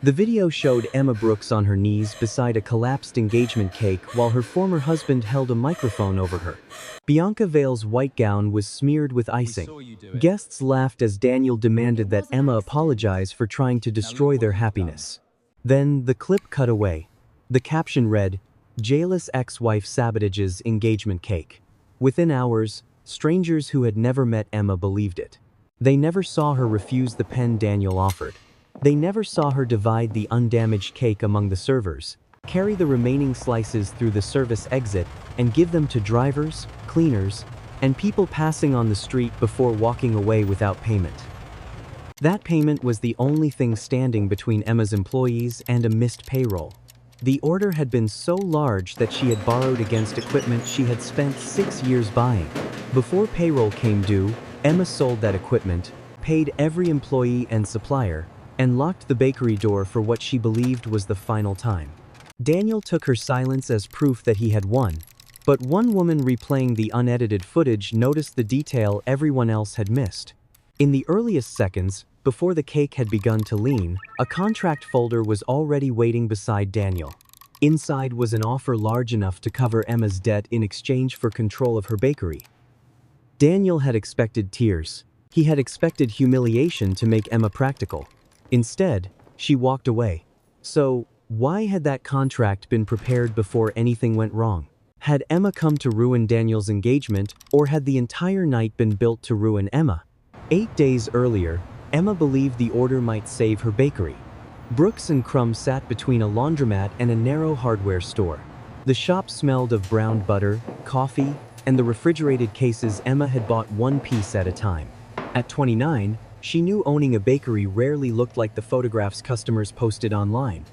The video showed Emma Brooks on her knees beside a collapsed engagement cake while her former husband held a microphone over her. Bianca Vale's white gown was smeared with icing. Guests laughed as Daniel demanded that Emma apologize for trying to destroy their happiness. Then the clip cut away. The caption read, "Jailous ex-wife sabotages engagement cake." Within hours, strangers who had never met Emma believed it. They never saw her refuse the pen Daniel offered. They never saw her divide the undamaged cake among the servers, carry the remaining slices through the service exit, and give them to drivers, cleaners, and people passing on the street before walking away without payment. That payment was the only thing standing between Emma's employees and a missed payroll. The order had been so large that she had borrowed against equipment she had spent 6 years buying. Before payroll came due, Emma sold that equipment, paid every employee and supplier, and locked the bakery door for what she believed was the final time. Daniel took her silence as proof that he had won, but one woman replaying the unedited footage noticed the detail everyone else had missed. In the earliest seconds, before the cake had begun to lean, a contract folder was already waiting beside Daniel. Inside was an offer large enough to cover Emma's debt in exchange for control of her bakery. Daniel had expected tears. He had expected humiliation to make Emma practical. Instead, she walked away. So, why had that contract been prepared before anything went wrong? Had Emma come to ruin Daniel's engagement, or had the entire night been built to ruin Emma? 8 days earlier, Emma believed the order might save her bakery. Brooks and Crumb sat between a laundromat and a narrow hardware store. The shop smelled of browned butter, coffee, and the refrigerated cases Emma had bought one piece at a time. At 29, she knew owning a bakery rarely looked like the photographs customers posted online.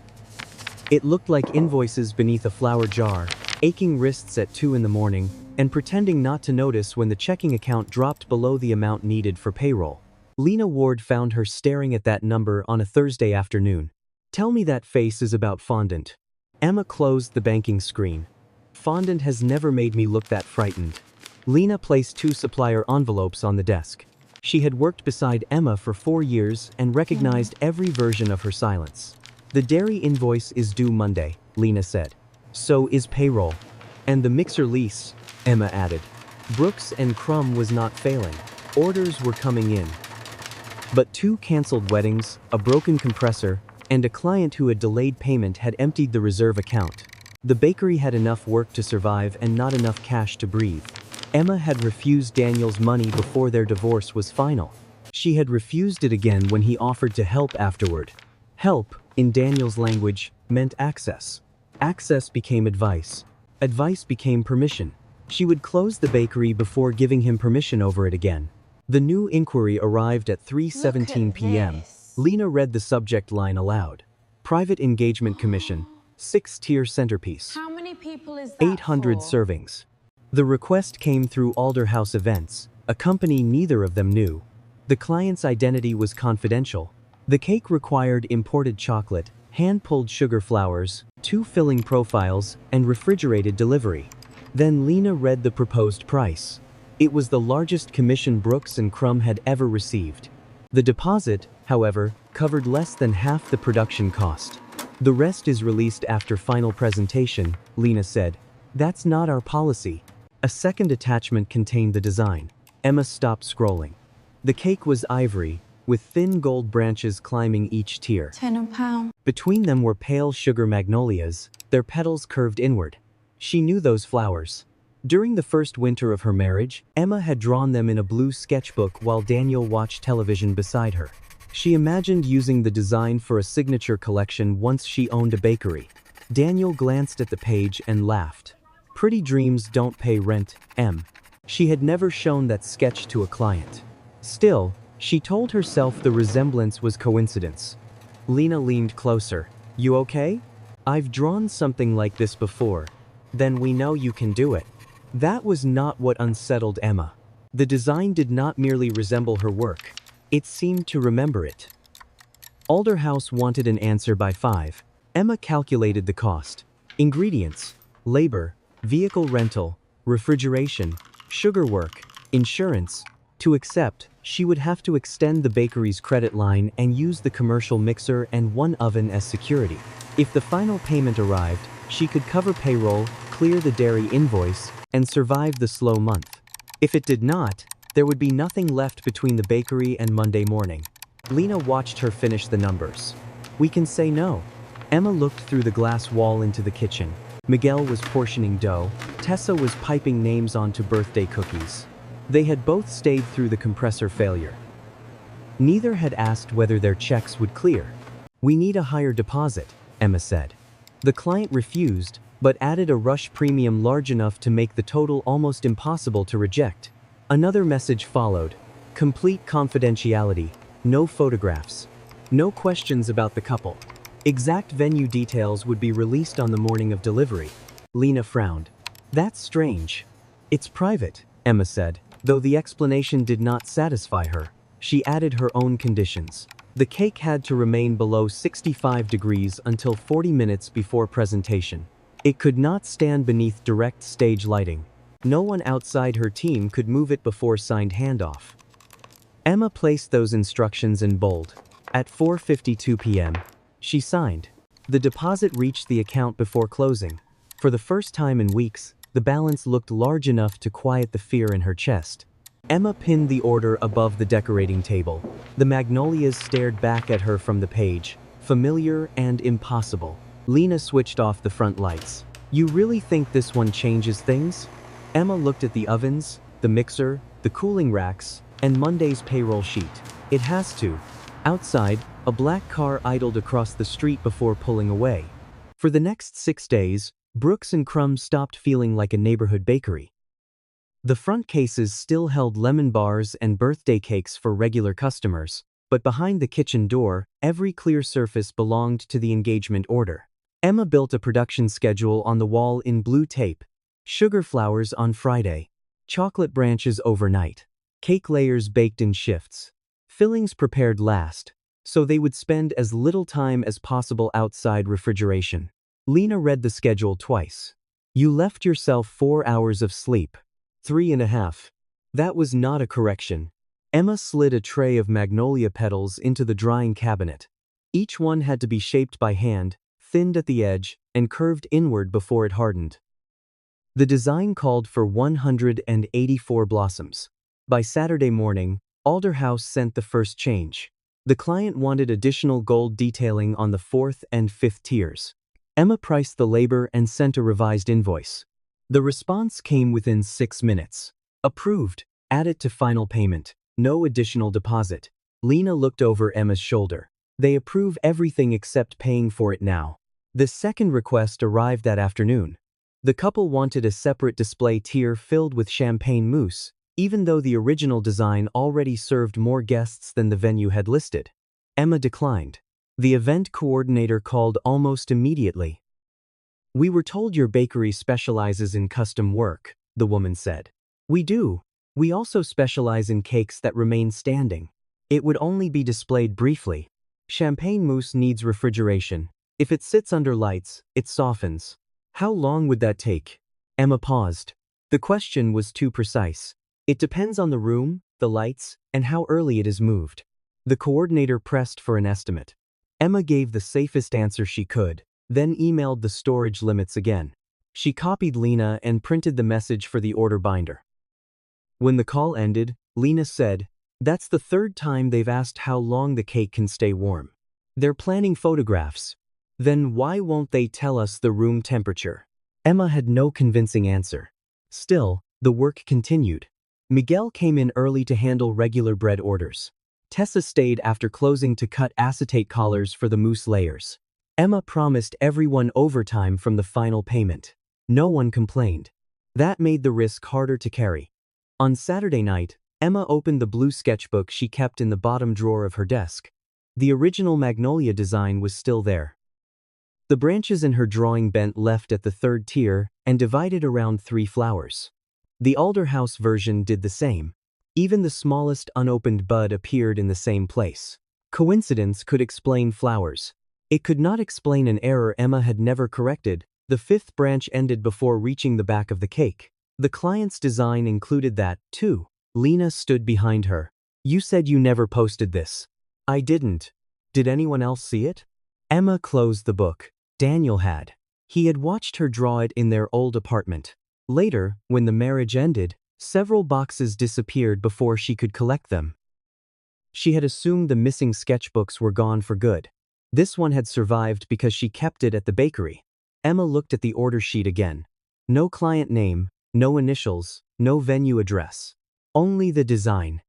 It looked like invoices beneath a flour jar, aching wrists at 2 in the morning, and pretending not to notice when the checking account dropped below the amount needed for payroll. Lena Ward found her staring at that number on a Thursday afternoon. "Tell me that face is about fondant." Emma closed the banking screen. "Fondant has never made me look that frightened." Lena placed 2 supplier envelopes on the desk. She had worked beside Emma for 4 years and recognized every version of her silence. "The dairy invoice is due Monday," Lena said. "So is payroll. And the mixer lease," Emma added. Brooks and Crumb was not failing. Orders were coming in. But 2 canceled weddings, a broken compressor, and a client who had delayed payment had emptied the reserve account. The bakery had enough work to survive and not enough cash to breathe. Emma had refused Daniel's money before their divorce was final. She had refused it again when he offered to help afterward. Help, in Daniel's language, meant access. Access became advice. Advice became permission. She would close the bakery before giving him permission over it again. The new inquiry arrived at 3:17 p.m. Lena read the subject line aloud. "Private Engagement Commission, 6-tier centerpiece. How many people is that 800 for? servings." The request came through Alder House Events, a company neither of them knew. The client's identity was confidential. The cake required imported chocolate, hand-pulled sugar flowers, 2 filling profiles, and refrigerated delivery. Then Lena read the proposed price. It was the largest commission Brooks and Crumb had ever received. The deposit, however, covered less than half the production cost. "The rest is released after final presentation," Lena said. "That's not our policy." A second attachment contained the design. Emma stopped scrolling. The cake was ivory, with thin gold branches climbing each tier. £10. Between them were pale sugar magnolias, their petals curved inward. She knew those flowers. During the first winter of her marriage, Emma had drawn them in a blue sketchbook while Daniel watched television beside her. She imagined using the design for a signature collection once she owned a bakery. Daniel glanced at the page and laughed. "Pretty dreams don't pay rent, Em." She had never shown that sketch to a client. Still, she told herself the resemblance was coincidence. Lena leaned closer. "You okay? I've drawn something like this before." "Then we know you can do it." That was not what unsettled Emma. The design did not merely resemble her work. It seemed to remember it. Alder House wanted an answer by 5. Emma calculated the cost. Ingredients, labor, vehicle rental, refrigeration, sugar work, insurance, To accept, she would have to extend the bakery's credit line and use the commercial mixer and one oven as security. If the final payment arrived, she could cover payroll, clear the dairy invoice, and survive the slow month. If it did not, there would be nothing left between the bakery and Monday morning. Lena watched her finish the numbers. We can say no. Emma looked through the glass wall into the kitchen. Miguel was portioning dough. Tessa was piping names onto birthday cookies. They had both stayed through the compressor failure. Neither had asked whether their checks would clear. We need a higher deposit, Emma said. The client refused, but added a rush premium large enough to make the total almost impossible to reject. Another message followed. Complete confidentiality. No photographs. No questions about the couple. Exact venue details would be released on the morning of delivery. Lena frowned. That's strange. It's private, Emma said. Though the explanation did not satisfy her, she added her own conditions. The cake had to remain below 65 degrees until 40 minutes before presentation. It could not stand beneath direct stage lighting. No one outside her team could move it before signed handoff. Emma placed those instructions in bold. At 4:52 p.m., she signed. The deposit reached the account before closing. For the first time in weeks, the balance looked large enough to quiet the fear in her chest. Emma pinned the order above the decorating table. The magnolias stared back at her from the page, familiar and impossible. Lena switched off the front lights. You really think this one changes things? Emma looked at the ovens, the mixer, the cooling racks, and Monday's payroll sheet. It has to. Outside, a black car idled across the street before pulling away. For the next 6 days, Brooks and Crumbs stopped feeling like a neighborhood bakery. The front cases still held lemon bars and birthday cakes for regular customers, but behind the kitchen door, every clear surface belonged to the engagement order. Emma built a production schedule on the wall in blue tape. Sugar flowers on Friday. Chocolate branches overnight. Cake layers baked in shifts. Fillings prepared last, so they would spend as little time as possible outside refrigeration. Lena read the schedule twice. You left yourself 4 hours of sleep. 3.5. That was not a correction. Emma slid a tray of magnolia petals into the drying cabinet. Each one had to be shaped by hand, thinned at the edge, and curved inward before it hardened. The design called for 184 blossoms. By Saturday morning, Alderhouse sent the first change. The client wanted additional gold detailing on the 4th and 5th tiers. Emma priced the labor and sent a revised invoice. The response came within 6 minutes. Approved. Add it to final payment. No additional deposit. Lena looked over Emma's shoulder. They approve everything except paying for it now. The second request arrived that afternoon. The couple wanted a separate display tier filled with champagne mousse, even though the original design already served more guests than the venue had listed. Emma declined. The event coordinator called almost immediately. We were told your bakery specializes in custom work, the woman said. We do. We also specialize in cakes that remain standing. It would only be displayed briefly. Champagne mousse needs refrigeration. If it sits under lights, it softens. How long would that take? Emma paused. The question was too precise. It depends on the room, the lights, and how early it is moved. The coordinator pressed for an estimate. Emma gave the safest answer she could, then emailed the storage limits again. She copied Lena and printed the message for the order binder. When the call ended, Lena said, That's the third time they've asked how long the cake can stay warm. They're planning photographs. Then why won't they tell us the room temperature? Emma had no convincing answer. Still, the work continued. Miguel came in early to handle regular bread orders. Tessa stayed after closing to cut acetate collars for the mousse layers. Emma promised everyone overtime from the final payment. No one complained. That made the risk harder to carry. On Saturday night, Emma opened the blue sketchbook she kept in the bottom drawer of her desk. The original magnolia design was still there. The branches in her drawing bent left at the 3rd tier and divided around 3 flowers. The Alderhouse version did the same. Even the smallest unopened bud appeared in the same place. Coincidence could explain flowers. It could not explain an error Emma had never corrected. The 5th branch ended before reaching the back of the cake. The client's design included that, too. Lena stood behind her. You said you never posted this. I didn't. Did anyone else see it? Emma closed the book. Daniel had. He had watched her draw it in their old apartment. Later, when the marriage ended, several boxes disappeared before she could collect them. She had assumed the missing sketchbooks were gone for good. This one had survived because she kept it at the bakery. Emma looked at the order sheet again. No client name, no initials, no venue address. Only the design.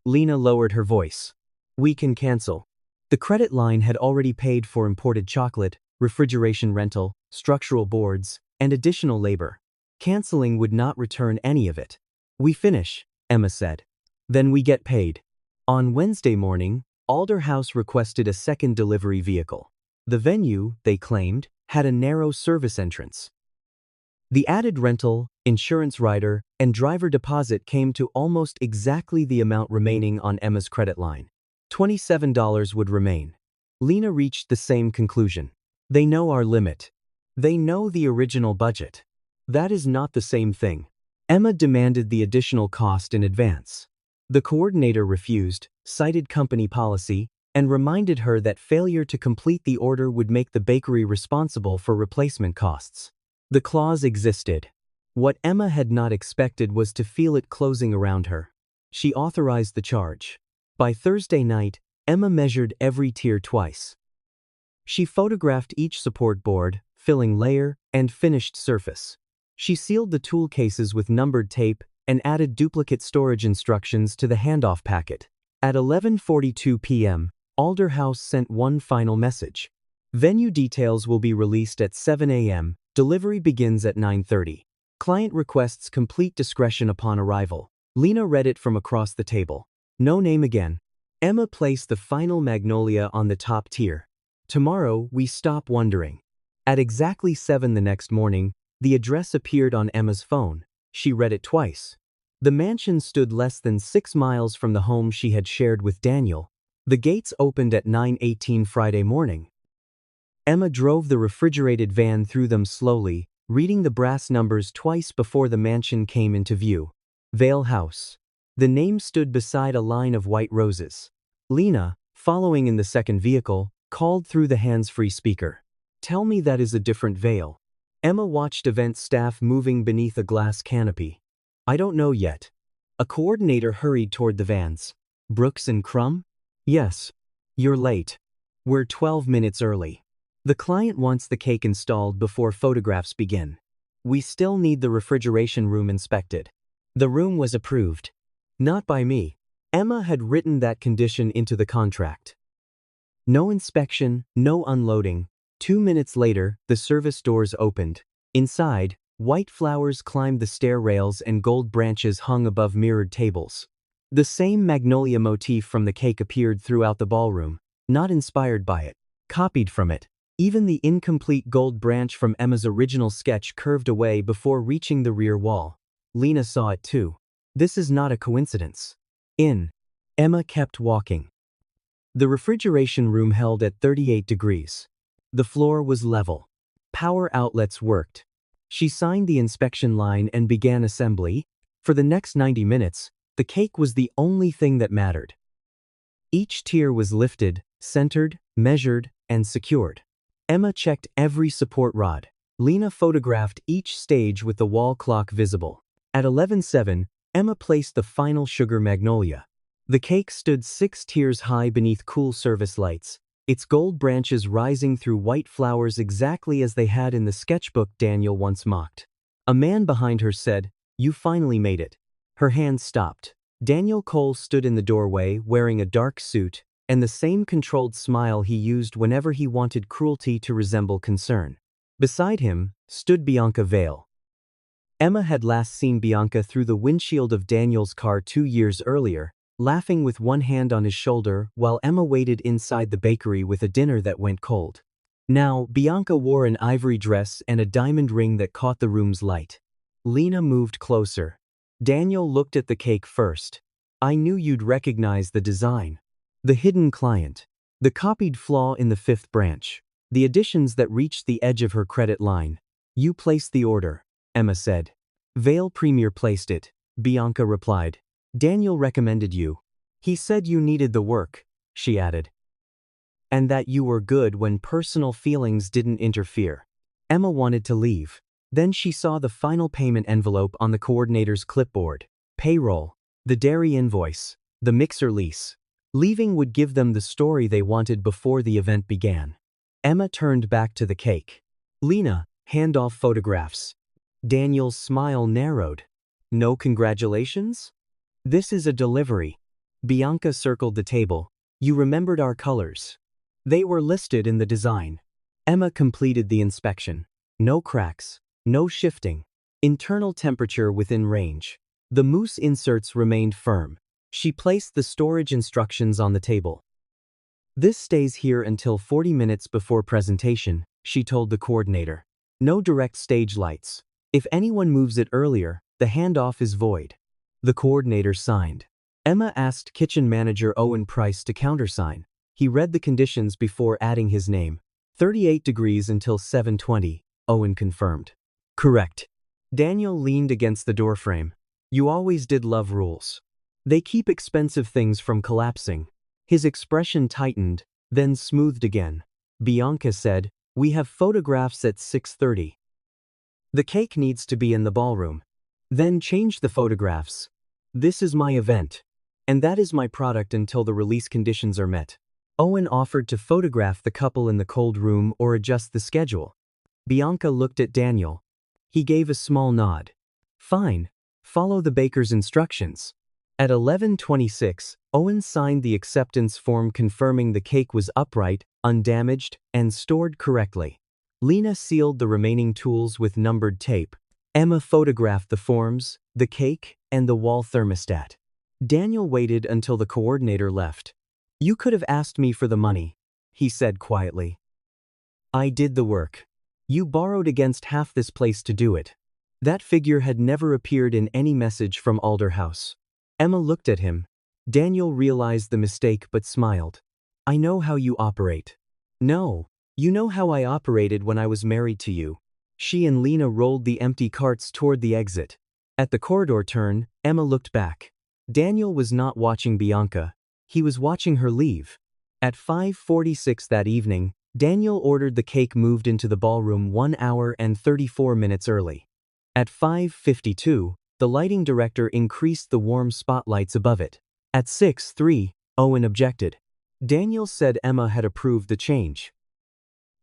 Lena lowered her voice. We can cancel. The credit line had already paid for imported chocolate, refrigeration rental, structural boards, and additional labor. Canceling would not return any of it. We finish, Emma said. Then we get paid. On Wednesday morning, Alder House requested a second delivery vehicle. The venue, they claimed, had a narrow service entrance. The added rental, insurance rider, and driver deposit came to almost exactly the amount remaining on Emma's credit line. $27 would remain. Lena reached the same conclusion. They know our limit. They know the original budget. That is not the same thing. Emma demanded the additional cost in advance. The coordinator refused, cited company policy, and reminded her that failure to complete the order would make the bakery responsible for replacement costs. The clause existed. What Emma had not expected was to feel it closing around her. She authorized the charge. By Thursday night, Emma measured every tier twice. She photographed each support board, filling layer, and finished surface. She sealed the tool cases with numbered tape and added duplicate storage instructions to the handoff packet. At 11:42 p.m., Alder House sent one final message. Venue details will be released at 7 a.m., delivery begins at 9:30. Client requests complete discretion upon arrival. Lena read it from across the table. No name again. Emma placed the final magnolia on the top tier. Tomorrow, we stop wondering. At exactly 7 the next morning, the address appeared on Emma's phone. She read it twice. The mansion stood less than 6 miles from the home she had shared with Daniel. The gates opened at 9:18 Friday morning. Emma drove the refrigerated van through them slowly, reading the brass numbers twice before the mansion came into view. Vale House. The name stood beside a line of white roses. Lena, following in the second vehicle, called through the hands-free speaker. Tell me that is a different Vale. Emma watched event staff moving beneath a glass canopy. I don't know yet. A coordinator hurried toward the vans. Brooks and Crumb? Yes. You're late. We're 12 minutes early. The client wants the cake installed before photographs begin. We still need the refrigeration room inspected. The room was approved. Not by me. Emma had written that condition into the contract. No inspection, no unloading. 2 minutes later, the service doors opened. Inside, white flowers climbed the stair rails and gold branches hung above mirrored tables. The same magnolia motif from the cake appeared throughout the ballroom, not inspired by it, copied from it. Even the incomplete gold branch from Emma's original sketch curved away before reaching the rear wall. Lena saw it too. This is not a coincidence. Emma kept walking. The refrigeration room held at 38 degrees. The floor was level. Power outlets worked. She signed the inspection line and began assembly. For the next 90 minutes, the cake was the only thing that mattered. Each tier was lifted, centered, measured, and secured. Emma checked every support rod. Lena photographed each stage with the wall clock visible. At 11:07, Emma placed the final sugar magnolia. The cake stood 6 tiers high beneath cool service lights, its gold branches rising through white flowers exactly as they had in the sketchbook Daniel once mocked. A man behind her said, "You finally made it." Her hand stopped. Daniel Cole stood in the doorway wearing a dark suit and the same controlled smile he used whenever he wanted cruelty to resemble concern. Beside him stood Bianca Vale. Emma had last seen Bianca through the windshield of Daniel's car 2 years earlier, laughing with one hand on his shoulder while Emma waited inside the bakery with a dinner that went cold. Now, Bianca wore an ivory dress and a diamond ring that caught the room's light. Lena moved closer. Daniel looked at the cake first. I knew you'd recognize the design. The hidden client. The copied flaw in the 5th branch. The additions that reached the edge of her credit line. You placed the order, Emma said. Vale Premier placed it, Bianca replied. Daniel recommended you. He said you needed the work, she added. And that you were good when personal feelings didn't interfere. Emma wanted to leave. Then she saw the final payment envelope on the coordinator's clipboard. Payroll, the dairy invoice, the mixer lease. Leaving would give them the story they wanted before the event began. Emma turned back to the cake. Lena, hand off photographs. Daniel's smile narrowed. No congratulations? This is a delivery. Bianca circled the table. You remembered our colors. They were listed in the design. Emma completed the inspection. No cracks, no shifting. Internal temperature within range. The mousse inserts remained firm. She placed the storage instructions on the table. This stays here until 40 minutes before presentation, she told the coordinator. No direct stage lights. If anyone moves it earlier, the handoff is void. The coordinator signed. Emma asked kitchen manager Owen Price to countersign. He read the conditions before adding his name. 38 degrees until 7:20, Owen confirmed. Correct. Daniel leaned against the doorframe. You always did love rules. They keep expensive things from collapsing. His expression tightened, then smoothed again. Bianca said, we have photographs at 6:30. The cake needs to be in the ballroom. Then change the photographs. This is my event. And that is my product until the release conditions are met. Owen offered to photograph the couple in the cold room or adjust the schedule. Bianca looked at Daniel. He gave a small nod. Fine. Follow the baker's instructions. At 11:26, Owen signed the acceptance form confirming the cake was upright, undamaged, and stored correctly. Lena sealed the remaining tools with numbered tape. Emma photographed the forms, the cake, and the wall thermostat. Daniel waited until the coordinator left. You could have asked me for the money, he said quietly. I did the work. You borrowed against half this place to do it. That figure had never appeared in any message from Alder House. Emma looked at him. Daniel realized the mistake but smiled. I know how you operate. No, you know how I operated when I was married to you. She and Lena rolled the empty carts toward the exit. At the corridor turn, Emma looked back. Daniel was not watching Bianca. He was watching her leave. At 5:46 that evening, Daniel ordered the cake moved into the ballroom 1 hour and 34 minutes early. At 5:52, the lighting director increased the warm spotlights above it. At 6:03, Owen objected. Daniel said Emma had approved the change.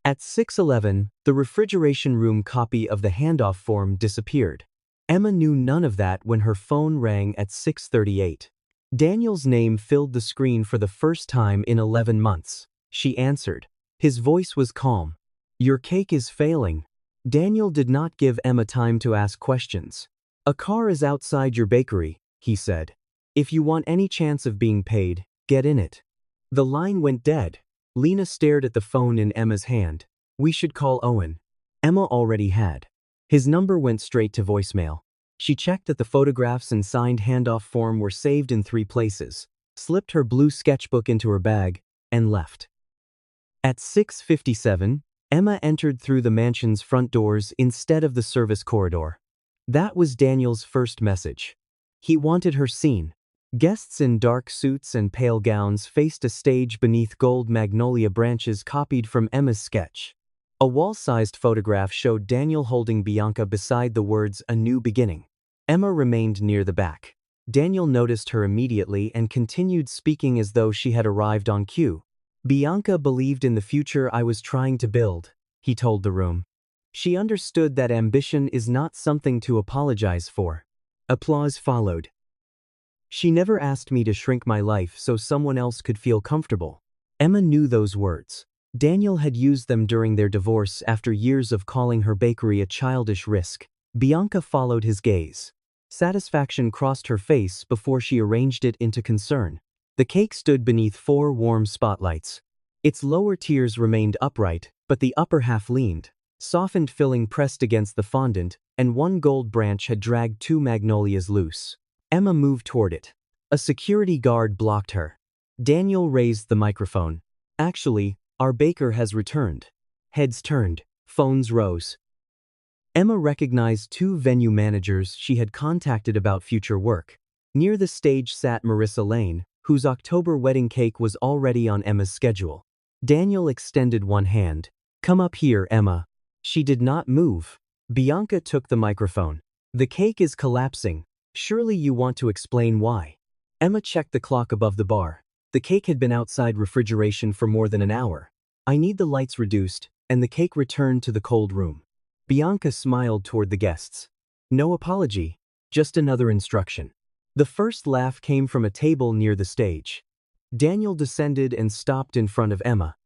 At 6:11, the refrigeration room copy of the handoff form disappeared. Emma knew none of that when her phone rang at 6:38. Daniel's name filled the screen for the first time in 11 months. She answered. His voice was calm. Your cake is failing. Daniel did not give Emma time to ask questions. A car is outside your bakery, he said. If you want any chance of being paid, get in it. The line went dead. Lena stared at the phone in Emma's hand. We should call Owen. Emma already had. His number went straight to voicemail. She checked that the photographs and signed handoff form were saved in 3 places, slipped her blue sketchbook into her bag, and left. At 6:57, Emma entered through the mansion's front doors instead of the service corridor. That was Daniel's first message. He wanted her seen. Guests in dark suits and pale gowns faced a stage beneath gold magnolia branches copied from Emma's sketch. A wall-sized photograph showed Daniel holding Bianca beside the words, "A New Beginning." Emma remained near the back. Daniel noticed her immediately and continued speaking as though she had arrived on cue. Bianca believed in the future I was trying to build, he told the room. She understood that ambition is not something to apologize for. Applause followed. She never asked me to shrink my life so someone else could feel comfortable. Emma knew those words. Daniel had used them during their divorce after years of calling her bakery a childish risk. Bianca followed his gaze. Satisfaction crossed her face before she arranged it into concern. The cake stood beneath 4 warm spotlights. Its lower tiers remained upright, but the upper half leaned. Softened filling pressed against the fondant, and 1 gold branch had dragged 2 magnolias loose. Emma moved toward it. A security guard blocked her. Daniel raised the microphone. Actually, our baker has returned. Heads turned. Phones rose. Emma recognized 2 venue managers she had contacted about future work. Near the stage sat Marissa Lane, whose October wedding cake was already on Emma's schedule. Daniel extended one hand. "Come up here, Emma." She did not move. Bianca took the microphone. "The cake is collapsing. Surely you want to explain why." Emma checked the clock above the bar. The cake had been outside refrigeration for more than an hour. "I need the lights reduced, and the cake returned to the cold room." Bianca smiled toward the guests. "No apology, just another instruction." The first laugh came from a table near the stage. Daniel descended and stopped in front of Emma.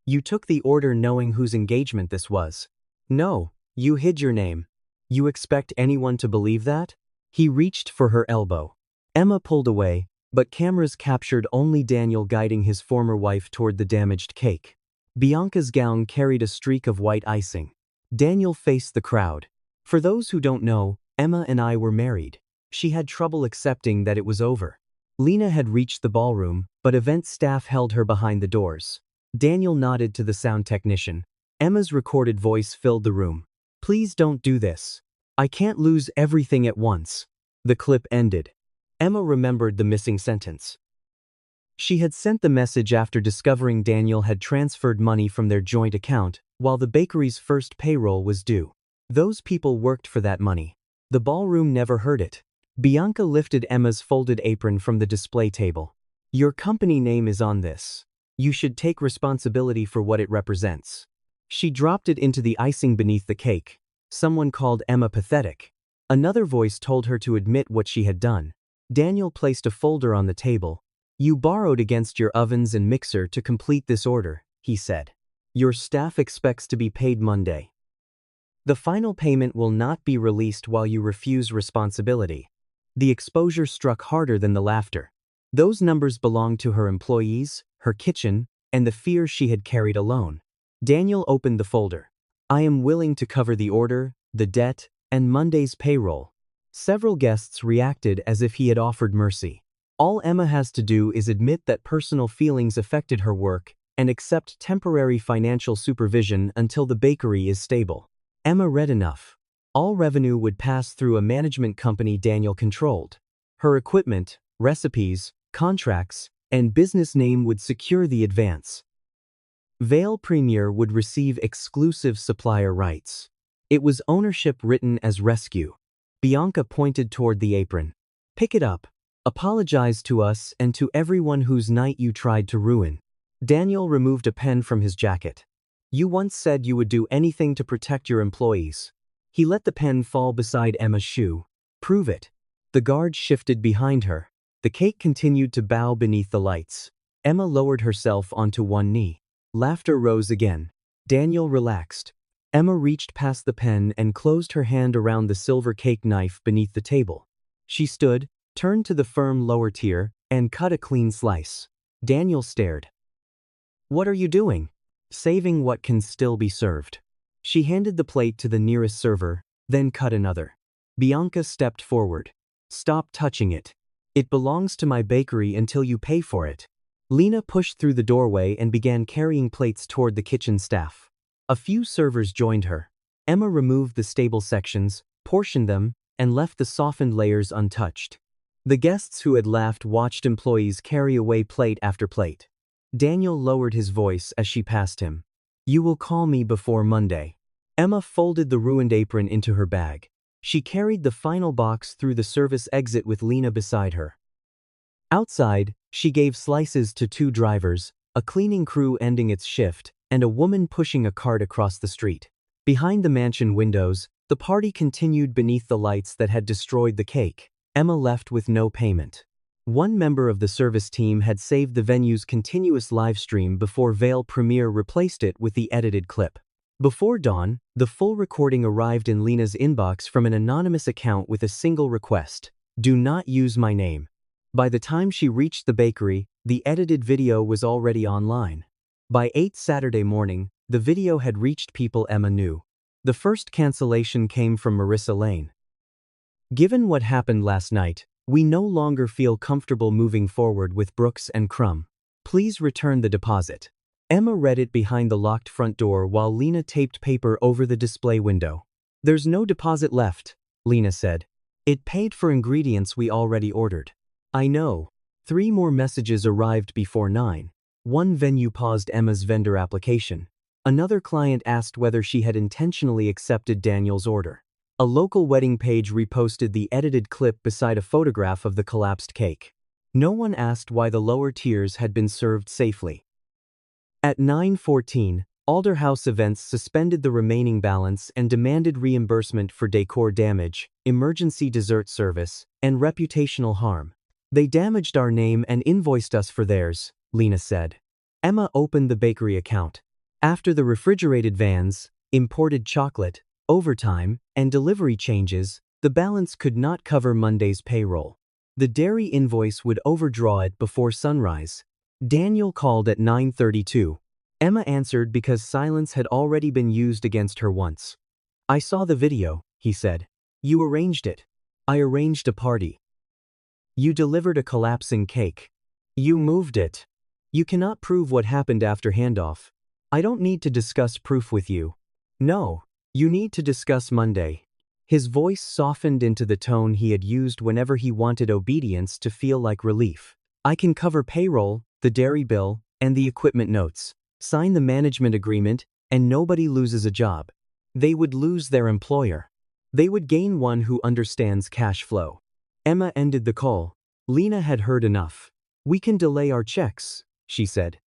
"You took the order knowing whose engagement this was." "No, you hid your name." "You expect anyone to believe that?" He reached for her elbow. Emma pulled away, but cameras captured only Daniel guiding his former wife toward the damaged cake. Bianca's gown carried a streak of white icing. Daniel faced the crowd. "For those who don't know, Emma and I were married." She had trouble accepting that it was over. Lena had reached the ballroom, but event staff held her behind the doors. Daniel nodded to the sound technician. Emma's recorded voice filled the room. "Please don't do this. I can't lose everything at once." The clip ended. Emma remembered the missing sentence. She had sent the message after discovering Daniel had transferred money from their joint account while the bakery's first payroll was due. Those people worked for that money. The ballroom never heard it. Bianca lifted Emma's folded apron from the display table. "Your company name is on this. You should take responsibility for what it represents." She dropped it into the icing beneath the cake. Someone called Emma pathetic. Another voice told her to admit what she had done. Daniel placed a folder on the table. "You borrowed against your ovens and mixer to complete this order," he said. "Your staff expects to be paid Monday. The final payment will not be released while you refuse responsibility." The exposure struck harder than the laughter. Those numbers belonged to her employees, her kitchen, and the fear she had carried alone. Daniel opened the folder. "I am willing to cover the order, the debt, and Monday's payroll." Several guests reacted as if he had offered mercy. All Emma has to do is admit that personal feelings affected her work and accept temporary financial supervision until the bakery is stable. Emma read enough. All revenue would pass through a management company Daniel controlled. Her equipment, recipes, contracts, and business name would secure the advance. Vale Premier would receive exclusive supplier rights. It was ownership written as rescue. Bianca pointed toward the apron. "Pick it up. Apologize to us and to everyone whose night you tried to ruin." Daniel removed a pen from his jacket. "You once said you would do anything to protect your employees." He let the pen fall beside Emma's shoe. "Prove it." The guard shifted behind her. The cake continued to bow beneath the lights. Emma lowered herself onto one knee. Laughter rose again. Daniel relaxed. Emma reached past the pen and closed her hand around the silver cake knife beneath the table. She stood, turned to the firm lower tier, and cut a clean slice. Daniel stared. "What are you doing?" "Saving what can still be served." She handed the plate to the nearest server, then cut another. Bianca stepped forward. "Stop touching it. It belongs to my bakery until you pay for it." Lena pushed through the doorway and began carrying plates toward the kitchen staff. A few servers joined her. Emma removed the stable sections, portioned them, and left the softened layers untouched. The guests who had laughed watched employees carry away plate after plate. Daniel lowered his voice as she passed him. "You will call me before Monday." Emma folded the ruined apron into her bag. She carried the final box through the service exit with Lena beside her. Outside, she gave slices to 2 drivers, a cleaning crew ending its shift, and a woman pushing a cart across the street. Behind the mansion windows, the party continued beneath the lights that had destroyed the cake. Emma left with no payment. One member of the service team had saved the venue's continuous livestream before Vale Premier replaced it with the edited clip. Before dawn, the full recording arrived in Lena's inbox from an anonymous account with a single request: "Do not use my name." By the time she reached the bakery, the edited video was already online. By 8 Saturday morning, the video had reached people Emma knew. The first cancellation came from Marissa Lane. "Given what happened last night, we no longer feel comfortable moving forward with Brooks and Crumb. Please return the deposit." Emma read it behind the locked front door while Lena taped paper over the display window. "There's no deposit left," Lena said. It paid for ingredients we already ordered. I know. 3 more messages arrived before 9. One venue paused Emma's vendor application. Another client asked whether she had intentionally accepted Daniel's order. A local wedding page reposted the edited clip beside a photograph of the collapsed cake. No one asked why the lower tiers had been served safely. At 9:14, Alder House Events suspended the remaining balance and demanded reimbursement for decor damage, emergency dessert service, and reputational harm. They damaged our name and invoiced us for theirs, Lena said. Emma opened the bakery account. After the refrigerated vans, imported chocolate, overtime, and delivery changes, the balance could not cover Monday's payroll. The dairy invoice would overdraw it before sunrise. Daniel called at 9:32. Emma answered because silence had already been used against her once. I saw the video, he said. You arranged it. I arranged a party. You delivered a collapsing cake. You moved it. You cannot prove what happened after handoff. I don't need to discuss proof with you. No, you need to discuss Monday. His voice softened into the tone he had used whenever he wanted obedience to feel like relief. I can cover payroll, the dairy bill, and the equipment notes. Sign the management agreement, and nobody loses a job. They would lose their employer. They would gain one who understands cash flow. Emma ended the call. Lena had heard enough. We can delay our checks, she said.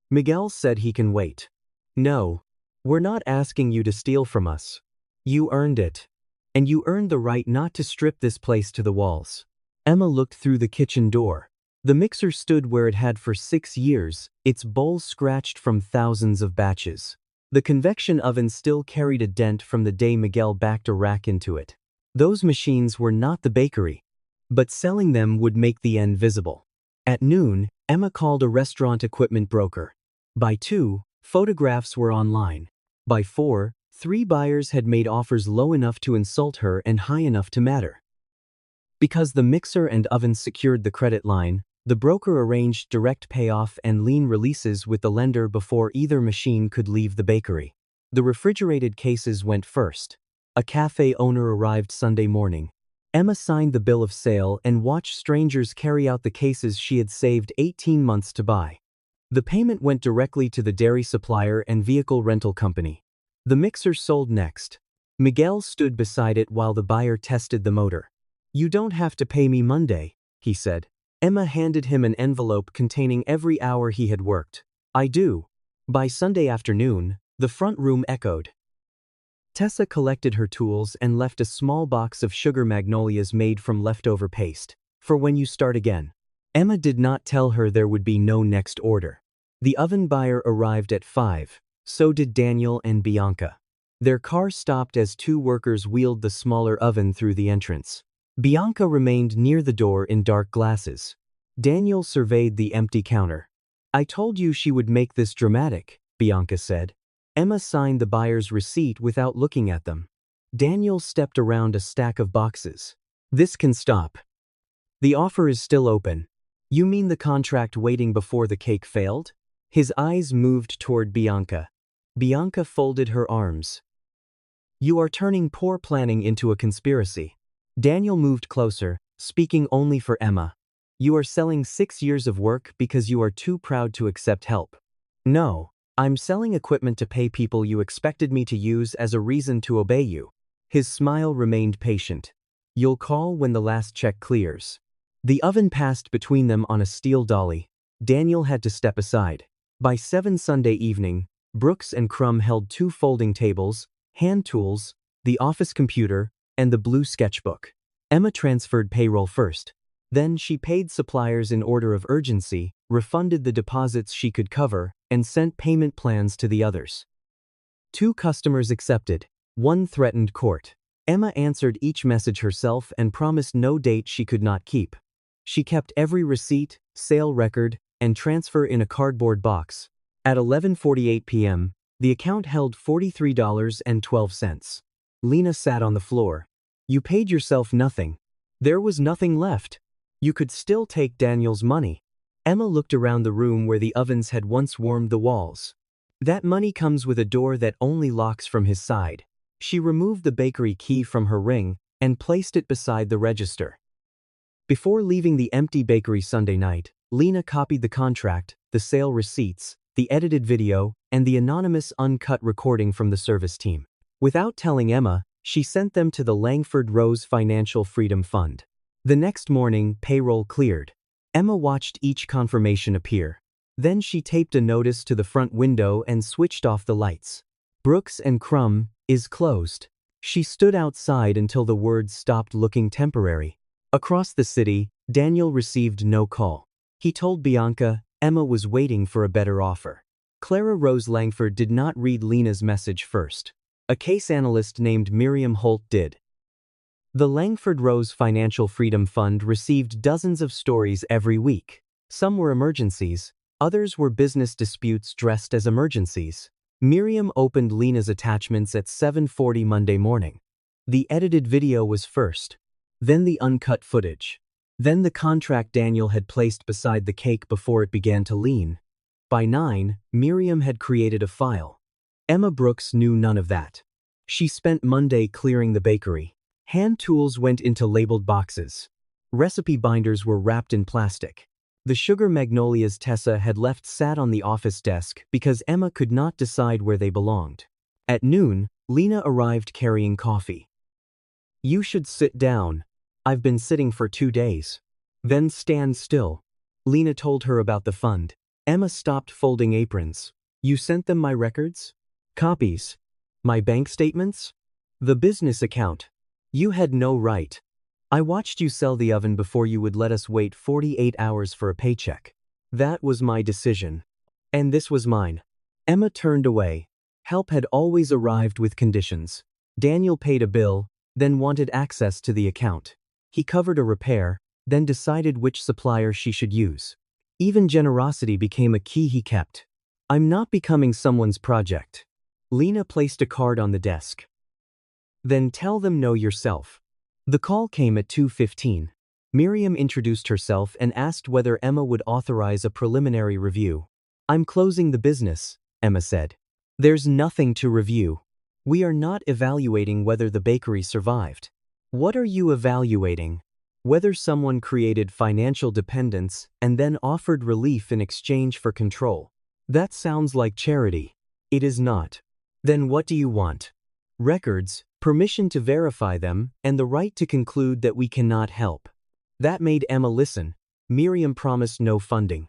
Miguel said he can wait. No, we're not asking you to steal from us. You earned it. And you earned the right not to strip this place to the walls. Emma looked through the kitchen door. The mixer stood where it had for 6 years, its bowl scratched from thousands of batches. The convection oven still carried a dent from the day Miguel backed a rack into it. Those machines were not the bakery, but selling them would make the end visible. At noon, Emma called a restaurant equipment broker. By 2, photographs were online. By 4, 3 buyers had made offers low enough to insult her and high enough to matter. Because the mixer and oven secured the credit line, the broker arranged direct payoff and lien releases with the lender before either machine could leave the bakery. The refrigerated cases went first. A cafe owner arrived Sunday morning. Emma signed the bill of sale and watched strangers carry out the cases she had saved 18 months to buy. The payment went directly to the dairy supplier and vehicle rental company. The mixer sold next. Miguel stood beside it while the buyer tested the motor. You don't have to pay me Monday, he said. Emma handed him an envelope containing every hour he had worked. I do. By Sunday afternoon, the front room echoed. Tessa collected her tools and left a small box of sugar magnolias made from leftover paste, for when you start again. Emma did not tell her there would be no next order. The oven buyer arrived at 5. So did Daniel and Bianca. Their car stopped as 2 workers wheeled the smaller oven through the entrance. Bianca remained near the door in dark glasses. Daniel surveyed the empty counter. I told you she would make this dramatic, Bianca said. Emma signed the buyer's receipt without looking at them. Daniel stepped around a stack of boxes. This can stop. The offer is still open. You mean the contract waiting before the cake failed? His eyes moved toward Bianca. Bianca folded her arms. You are turning poor planning into a conspiracy. Daniel moved closer, speaking only for Emma. You are selling 6 years of work because you are too proud to accept help. No, I'm selling equipment to pay people you expected me to use as a reason to obey you. His smile remained patient. You'll call when the last check clears. The oven passed between them on a steel dolly. Daniel had to step aside. By 7 Sunday evening, Brooks and Crumb held 2 folding tables, hand tools, the office computer, and the blue sketchbook. Emma transferred payroll first. Then she paid suppliers in order of urgency, refunded the deposits she could cover, and sent payment plans to the others. 2 customers accepted. 1 threatened court. Emma answered each message herself and promised no date she could not keep. She kept every receipt, sale record, and transfer in a cardboard box. At 11:48 p.m., the account held $43.12. Lena sat on the floor. You paid yourself nothing. There was nothing left. You could still take Daniel's money. Emma looked around the room where the ovens had once warmed the walls. That money comes with a door that only locks from his side. She removed the bakery key from her ring, and placed it beside the register. Before leaving the empty bakery Sunday night, Lena copied the contract, the sale receipts, the edited video, and the anonymous uncut recording from the service team. Without telling Emma, she sent them to the Langford Rose Financial Freedom Fund. The next morning, payroll cleared. Emma watched each confirmation appear. Then she taped a notice to the front window and switched off the lights. Brooks and Crumb is closed. She stood outside until the words stopped looking temporary. Across the city, Daniel received no call. He told Bianca Emma was waiting for a better offer. Clara Rose Langford did not read Lena's message first. A case analyst named Miriam Holt did. The Langford Rose Financial Freedom Fund received dozens of stories every week. Some were emergencies, others were business disputes dressed as emergencies. Miriam opened Lena's attachments at 7:40 Monday morning. The edited video was first, then the uncut footage, then the contract Daniel had placed beside the cake before it began to lean. By 9, Miriam had created a file. Emma Brooks knew none of that. She spent Monday clearing the bakery. Hand tools went into labeled boxes. Recipe binders were wrapped in plastic. The sugar magnolias Tessa had left sat on the office desk because Emma could not decide where they belonged. At noon, Lena arrived carrying coffee. "You should sit down. I've been sitting for 2 days." "Then stand still." Lena told her about the fund. Emma stopped folding aprons. "You sent them my records?" "Copies. My bank statements?" "The business account. You had no right. I watched you sell the oven before you would let us wait 48 hours for a paycheck. That was my decision. And this was mine." Emma turned away. Help had always arrived with conditions. Daniel paid a bill, then wanted access to the account. He covered a repair, then decided which supplier she should use. Even generosity became a key he kept. "I'm not becoming someone's project." Lena placed a card on the desk. "Then tell them no yourself." The call came at 2:15. Miriam introduced herself and asked whether Emma would authorize a preliminary review. "I'm closing the business," Emma said. "There's nothing to review. We are not evaluating whether the bakery survived." "What are you evaluating?" "Whether someone created financial dependence and then offered relief in exchange for control." "That sounds like charity." "It is not." "Then what do you want?" "Records, permission to verify them, and the right to conclude that we cannot help." That made Emma listen. Miriam promised no funding.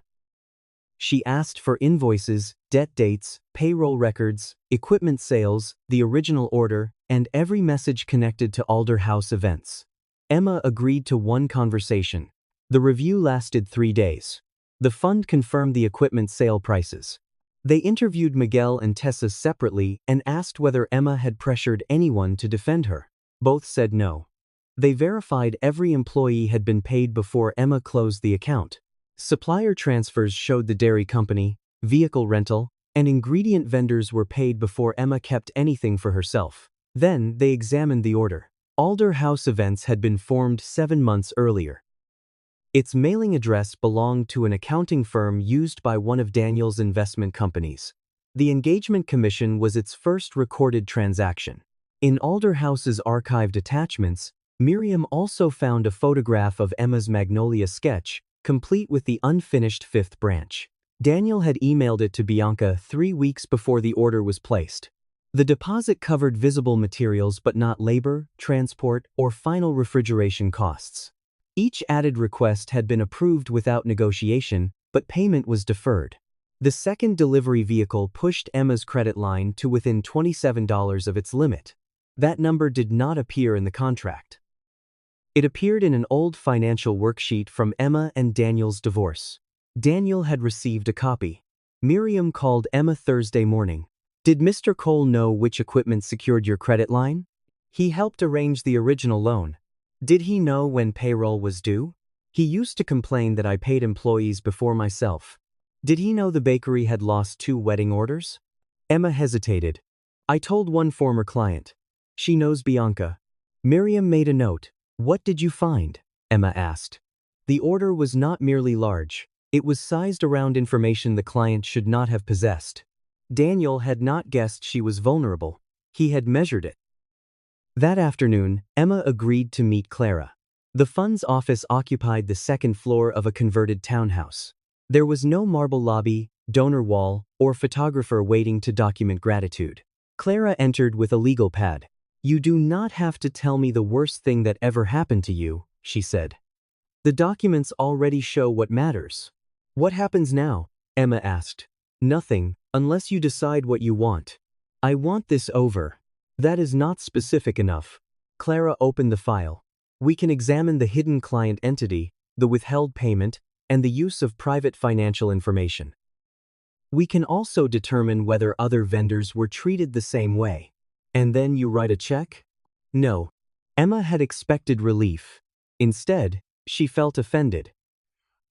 She asked for invoices, debt dates, payroll records, equipment sales, the original order, and every message connected to Alder House events. Emma agreed to one conversation. The review lasted 3 days. The fund confirmed the equipment sale prices. They interviewed Miguel and Tessa separately and asked whether Emma had pressured anyone to defend her. Both said no. They verified every employee had been paid before Emma closed the account. Supplier transfers showed the dairy company, vehicle rental, and ingredient vendors were paid before Emma kept anything for herself. Then they examined the order. Alder House Events had been formed 7 months earlier. Its mailing address belonged to an accounting firm used by one of Daniel's investment companies. The engagement commission was its first recorded transaction. In Alder House's archived attachments, Miriam also found a photograph of Emma's Magnolia sketch, complete with the unfinished 5th branch. Daniel had emailed it to Bianca 3 weeks before the order was placed. The deposit covered visible materials but not labor, transport, or final refrigeration costs. Each added request had been approved without negotiation, but payment was deferred. The second delivery vehicle pushed Emma's credit line to within $27 of its limit. That number did not appear in the contract. It appeared in an old financial worksheet from Emma and Daniel's divorce. Daniel had received a copy. Miriam called Emma Thursday morning. "Did Mr. Cole know which equipment secured your credit line?" "He helped arrange the original loan." "Did he know when payroll was due?" "He used to complain that I paid employees before myself." "Did he know the bakery had lost 2 wedding orders?" Emma hesitated. "I told one former client. She knows Bianca." Miriam made a note. "What did you find?" Emma asked. The order was not merely large. It was sized around information the client should not have possessed. Daniel had not guessed she was vulnerable. He had measured it. That afternoon, Emma agreed to meet Clara. The fund's office occupied the second floor of a converted townhouse. There was no marble lobby, donor wall, or photographer waiting to document gratitude. Clara entered with a legal pad. "You do not have to tell me the worst thing that ever happened to you," she said. "The documents already show what matters." "What happens now?" Emma asked. "Nothing, unless you decide what you want." "I want this over." "That is not specific enough." Clara opened the file. "We can examine the hidden client entity, the withheld payment, and the use of private financial information. We can also determine whether other vendors were treated the same way." "And then you write a check?" No. Emma had expected relief. Instead, she felt offended.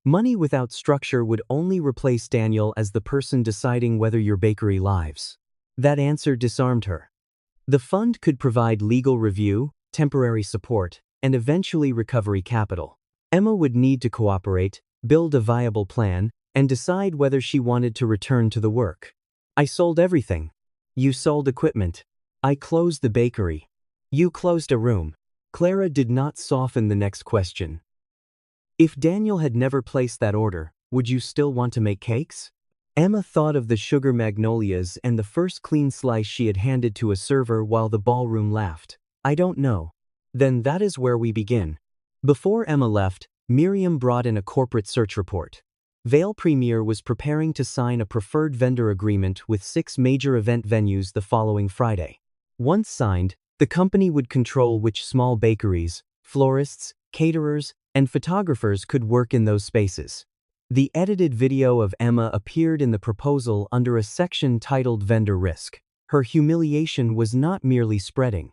Money without structure would only replace Daniel as the person deciding whether your bakery lives. That answer disarmed her. The fund could provide legal review, temporary support, and eventually recovery capital. Emma would need to cooperate, build a viable plan, and decide whether she wanted to return to the work. "I sold everything." "You sold equipment." "I closed the bakery." "You closed a room." Clara did not soften the next question. "If Daniel had never placed that order, would you still want to make cakes?" Emma thought of the sugar magnolias and the first clean slice she had handed to a server while the ballroom laughed. "I don't know." "Then that is where we begin." Before Emma left, Miriam brought in a corporate search report. Vale Premier was preparing to sign a preferred vendor agreement with 6 major event venues the following Friday. Once signed, the company would control which small bakeries, florists, caterers, and photographers could work in those spaces. The edited video of Emma appeared in the proposal under a section titled Vendor Risk. Her humiliation was not merely spreading.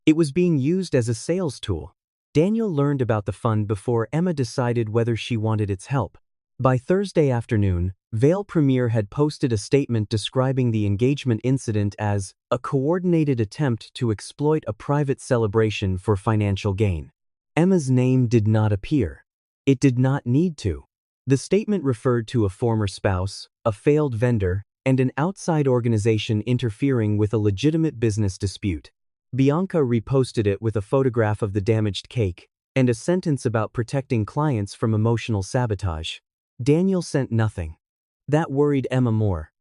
It was being used as a sales tool. Daniel learned about the fund before Emma decided whether she wanted its help. By Thursday afternoon, Vale Premier had posted a statement describing the engagement incident as a coordinated attempt to exploit a private celebration for financial gain. Emma's name did not appear. It did not need to. The statement referred to a former spouse, a failed vendor, and an outside organization interfering with a legitimate business dispute. Bianca reposted it with a photograph of the damaged cake and a sentence about protecting clients from emotional sabotage. Daniel sent nothing. That worried Emma more.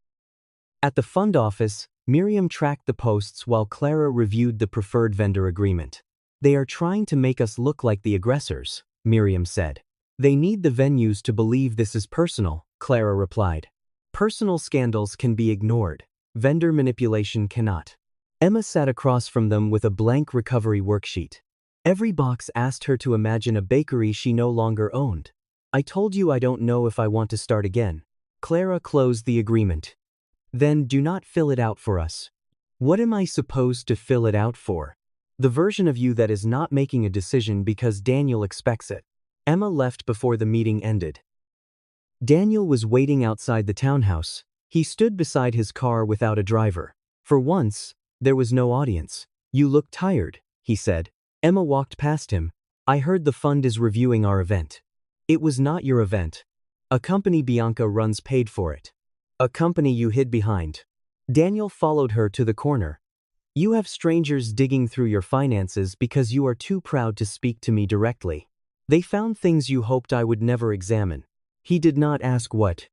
At the fund office, Miriam tracked the posts while Clara reviewed the preferred vendor agreement. "They are trying to make us look like the aggressors," Miriam said. "They need the venues to believe this is personal," Clara replied. "Personal scandals can be ignored. Vendor manipulation cannot." Emma sat across from them with a blank recovery worksheet. Every box asked her to imagine a bakery she no longer owned. "I told you I don't know if I want to start again." Clara closed the agreement. "Then do not fill it out for us." "What am I supposed to fill it out for?" "The version of you that is not making a decision because Daniel expects it." Emma left before the meeting ended. Daniel was waiting outside the townhouse. He stood beside his car without a driver. For once, there was no audience. "You look tired," he said. Emma walked past him. "I heard the fund is reviewing our event." "It was not your event. A company Bianca runs paid for it. A company you hid behind." Daniel followed her to the corner. "You have strangers digging through your finances because you are too proud to speak to me directly. They found things you hoped I would never examine." He did not ask what.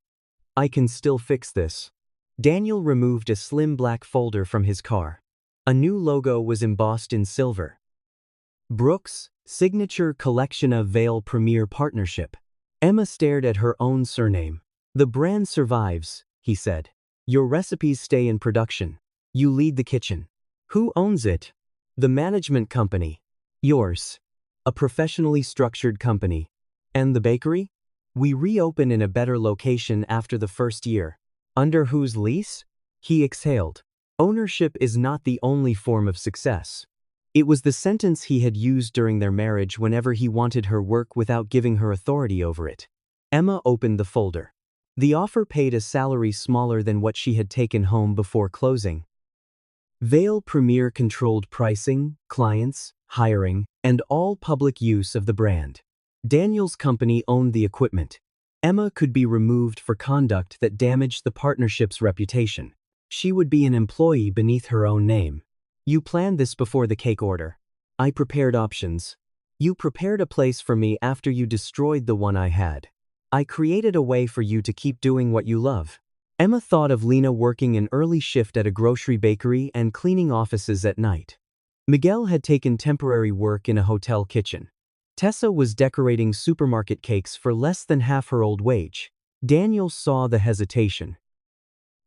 "I can still fix this." Daniel removed a slim black folder from his car. A new logo was embossed in silver. Brooks, Signature Collectiona Vale Premier Partnership. Emma stared at her own surname. "The brand survives," he said. "Your recipes stay in production. You lead the kitchen." "Who owns it?" "The management company." "Yours." "A professionally structured company." "And the bakery?" "We reopen in a better location after the first year." "Under whose lease?" He exhaled. Ownership is not the only form of success. It was the sentence he had used during their marriage whenever he wanted her work without giving her authority over it. Emma opened the folder. The offer paid a salary smaller than what she had taken home before closing. Vale Premier controlled pricing, clients, hiring, and all public use of the brand. Daniel's company owned the equipment. Emma could be removed for conduct that damaged the partnership's reputation. She would be an employee beneath her own name. You planned this before the cake order. I prepared options. You prepared a place for me after you destroyed the one I had. I created a way for you to keep doing what you love. Emma thought of Lena working an early shift at a grocery bakery and cleaning offices at night. Miguel had taken temporary work in a hotel kitchen. Tessa was decorating supermarket cakes for less than half her old wage. Daniel saw the hesitation.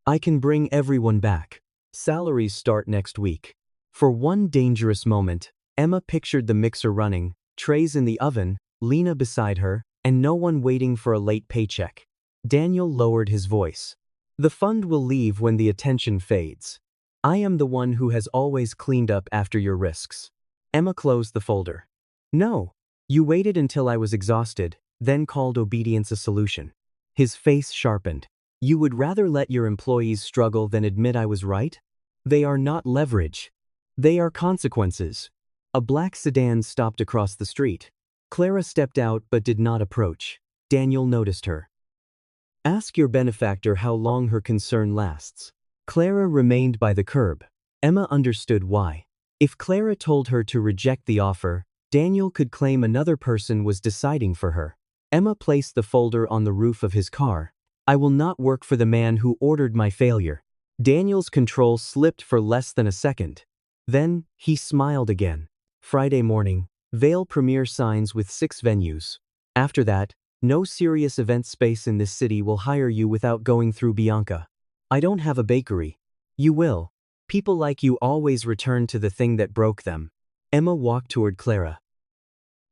I can bring everyone back. Salaries start next week. For one dangerous moment, Emma pictured the mixer running, trays in the oven, Lena beside her, and no one waiting for a late paycheck. Daniel lowered his voice. The fund will leave when the attention fades. I am the one who has always cleaned up after your risks. Emma closed the folder. No. You waited until I was exhausted, then called obedience a solution. His face sharpened. You would rather let your employees struggle than admit I was right? They are not leverage. They are consequences. A black sedan stopped across the street. Clara stepped out but did not approach. Daniel noticed her. Ask your benefactor how long her concern lasts. Clara remained by the curb. Emma understood why. If Clara told her to reject the offer, Daniel could claim another person was deciding for her. Emma placed the folder on the roof of his car. I will not work for the man who ordered my failure. Daniel's control slipped for less than a second. Then, he smiled again. Friday morning, Vale premiere signs with 6 venues. After that, no serious event space in this city will hire you without going through Bianca. I don't have a bakery. You will. People like you always return to the thing that broke them. Emma walked toward Clara.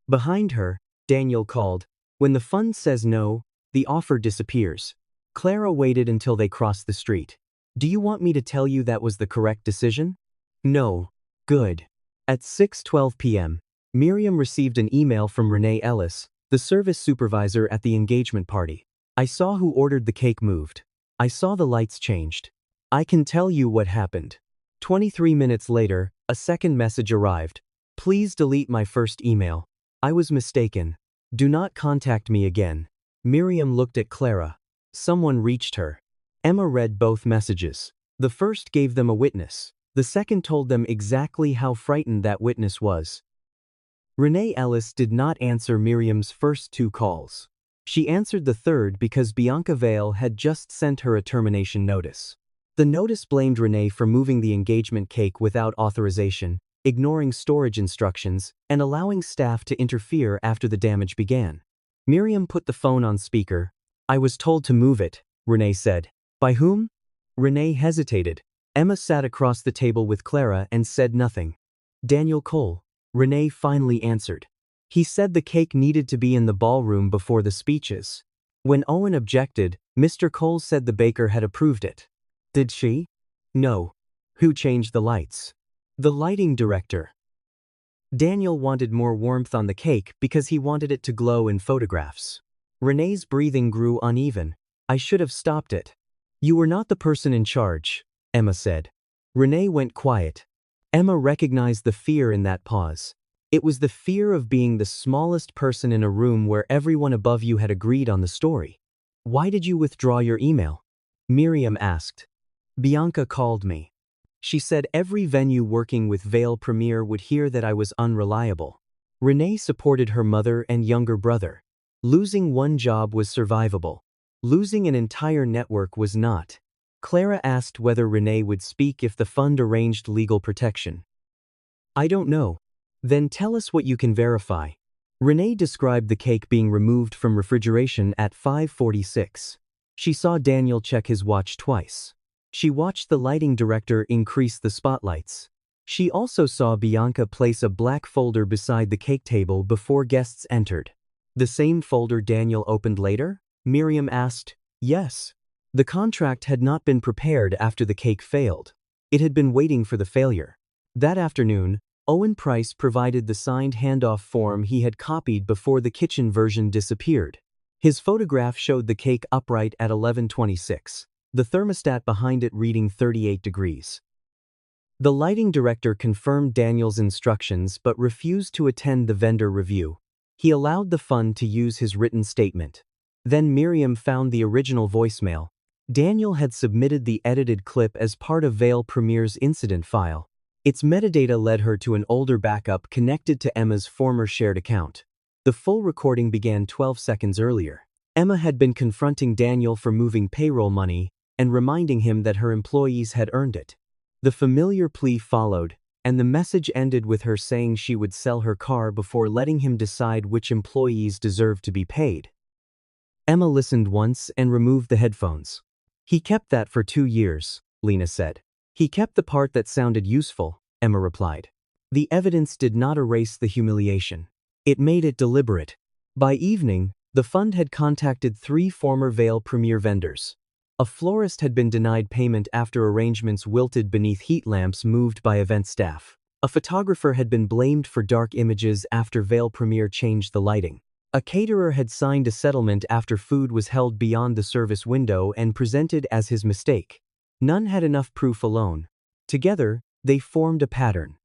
Behind her, Daniel called. When the fund says no, the offer disappears. Clara waited until they crossed the street. Do you want me to tell you that was the correct decision? No. Good. At 6:12 p.m., Miriam received an email from Renee Ellis, the service supervisor at the engagement party. I saw who ordered the cake moved. I saw the lights changed. I can tell you what happened. 23 minutes later, a second message arrived. Please delete my first email. I was mistaken. Do not contact me again. Miriam looked at Clara. Someone reached her. Emma read both messages. The first gave them a witness. The second told them exactly how frightened that witness was. Renee Ellis did not answer Miriam's first 2 calls. She answered the third because Bianca Vale had just sent her a termination notice. The notice blamed Renee for moving the engagement cake without authorization, ignoring storage instructions, and allowing staff to interfere after the damage began. Miriam put the phone on speaker. I was told to move it, Renee said. By whom? Renee hesitated. Emma sat across the table with Clara and said nothing. Daniel Cole. Renee finally answered. He said the cake needed to be in the ballroom before the speeches. When Owen objected, Mr. Cole said the baker had approved it. Did she? No. Who changed the lights? The lighting director. Daniel wanted more warmth on the cake because he wanted it to glow in photographs. Renee's breathing grew uneven. I should have stopped it. You were not the person in charge, Emma said. Renee went quiet. Emma recognized the fear in that pause. It was the fear of being the smallest person in a room where everyone above you had agreed on the story. Why did you withdraw your email? Miriam asked. Bianca called me. She said every venue working with Vale Premier would hear that I was unreliable. Renee supported her mother and younger brother. Losing one job was survivable. Losing an entire network was not. Clara asked whether Renee would speak if the fund arranged legal protection. I don't know. Then tell us what you can verify. Renee described the cake being removed from refrigeration at 5:46. She saw Daniel check his watch twice. She watched the lighting director increase the spotlights. She also saw Bianca place a black folder beside the cake table before guests entered. The same folder Daniel opened later? Miriam asked. Yes. The contract had not been prepared after the cake failed. It had been waiting for the failure. That afternoon, Owen Price provided the signed handoff form he had copied before the kitchen version disappeared. His photograph showed the cake upright at 11:26, the thermostat behind it reading 38 degrees. The lighting director confirmed Daniel's instructions but refused to attend the vendor review. He allowed the fund to use his written statement. Then Miriam found the original voicemail. Daniel had submitted the edited clip as part of Vale Premier's incident file. Its metadata led her to an older backup connected to Emma's former shared account. The full recording began 12 seconds earlier. Emma had been confronting Daniel for moving payroll money and reminding him that her employees had earned it. The familiar plea followed, and the message ended with her saying she would sell her car before letting him decide which employees deserved to be paid. Emma listened once and removed the headphones. "He kept that for 2 years," Lena said. "He kept the part that sounded useful," Emma replied. The evidence did not erase the humiliation. It made it deliberate. By evening, the fund had contacted 3 former Veil Premier vendors. A florist had been denied payment after arrangements wilted beneath heat lamps moved by event staff. A photographer had been blamed for dark images after Veil Premier changed the lighting. A caterer had signed a settlement after food was held beyond the service window and presented as his mistake. None had enough proof alone. Together, they formed a pattern.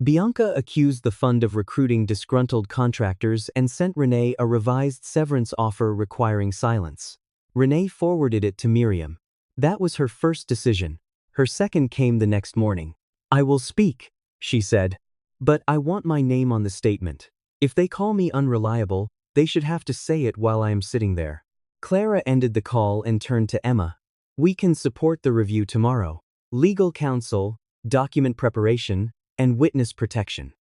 Bianca accused the fund of recruiting disgruntled contractors and sent Renee a revised severance offer requiring silence. Renee forwarded it to Miriam. That was her first decision. Her second came the next morning. "I will speak," she said, "but I want my name on the statement. If they call me unreliable, they should have to say it while I am sitting there." Clara ended the call and turned to Emma. "We can support the review tomorrow. Legal counsel, document preparation, and witness protection."